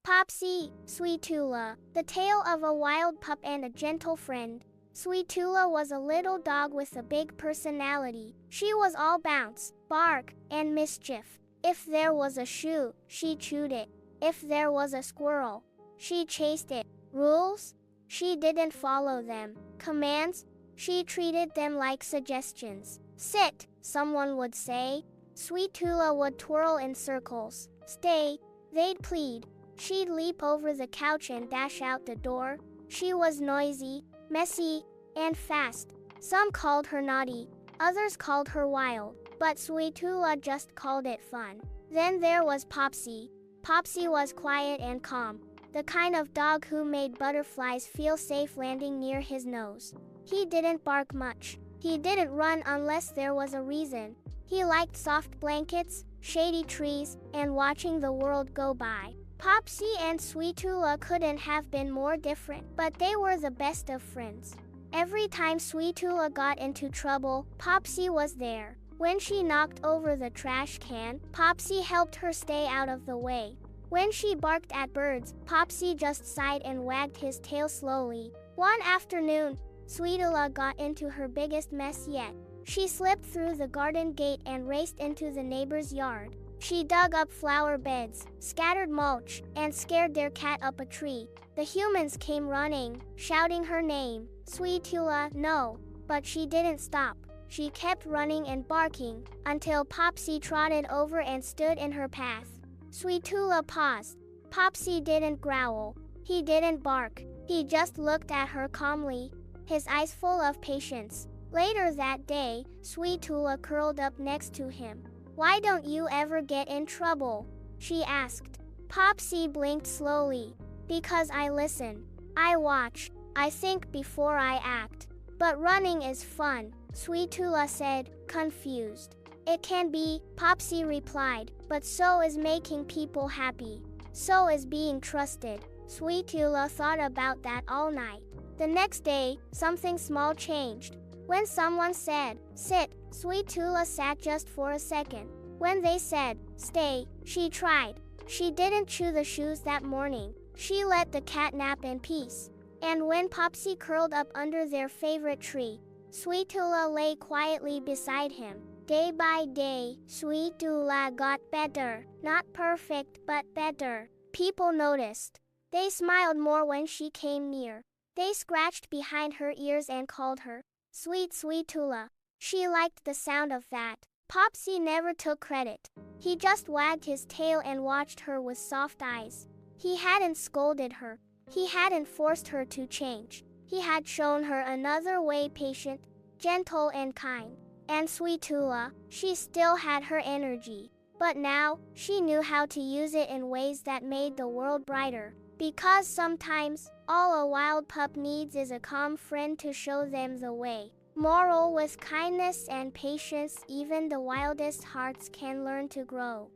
Popsi, Sweetula, the tale of a wild pup and a gentle friend. Sweetula was a little dog with a big personality. She was all bounce, bark, and mischief. If there was a shoe, she chewed it. If there was a squirrel, she chased it. Rules? She didn't follow them. Commands? She treated them like suggestions. Sit, someone would say. Sweetula would twirl in circles. Stay, they'd plead. She'd leap over the couch and dash out the door. She was noisy, messy, and fast. Some called her naughty, others called her wild, but Sweetula just called it fun. Then there was Popsi. Popsi was quiet and calm, the kind of dog who made butterflies feel safe landing near his nose. He didn't bark much. He didn't run unless there was a reason. He liked soft blankets, shady trees, and watching the world go by. Popsi and Sweetula couldn't have been more different, but they were the best of friends. Every time Sweetula got into trouble, Popsi was there. When she knocked over the trash can, Popsi helped her stay out of the way. When she barked at birds, Popsi just sighed and wagged his tail slowly. One afternoon, Sweetula got into her biggest mess yet. She slipped through the garden gate and raced into the neighbor's yard. She dug up flower beds, scattered mulch, and scared their cat up a tree. The humans came running, shouting her name, Sweetula, no. But she didn't stop. She kept running and barking, until Popsi trotted over and stood in her path. Sweetula paused. Popsi didn't growl. He didn't bark. He just looked at her calmly, his eyes full of patience. Later that day, Sweetula curled up next to him. "Why don't you ever get in trouble?" she asked. Popsi blinked slowly. "Because I listen. I watch. I think before I act. But running is fun," Sweetula said, confused. "It can be," Popsi replied, "but so is making people happy. So is being trusted." Sweetula thought about that all night. The next day, something small changed. When someone said, "Sit," Sweetula sat just for a second. When they said, "Stay," she tried. She didn't chew the shoes that morning. She let the cat nap in peace. And when Popsi curled up under their favorite tree, Sweetula lay quietly beside him. Day by day, Sweetula got better. Not perfect, but better. People noticed. They smiled more when she came near. They scratched behind her ears and called her Sweet Sweetula. She liked the sound of that. Popsi never took credit. He just wagged his tail and watched her with soft eyes. He hadn't scolded her. He hadn't forced her to change. He had shown her another way, patient, gentle, and kind. And Sweetula, she still had her energy. But now, she knew how to use it in ways that made the world brighter. Because sometimes, all a wild pup needs is a calm friend to show them the way. Moral: with kindness and patience, even the wildest hearts can learn to grow.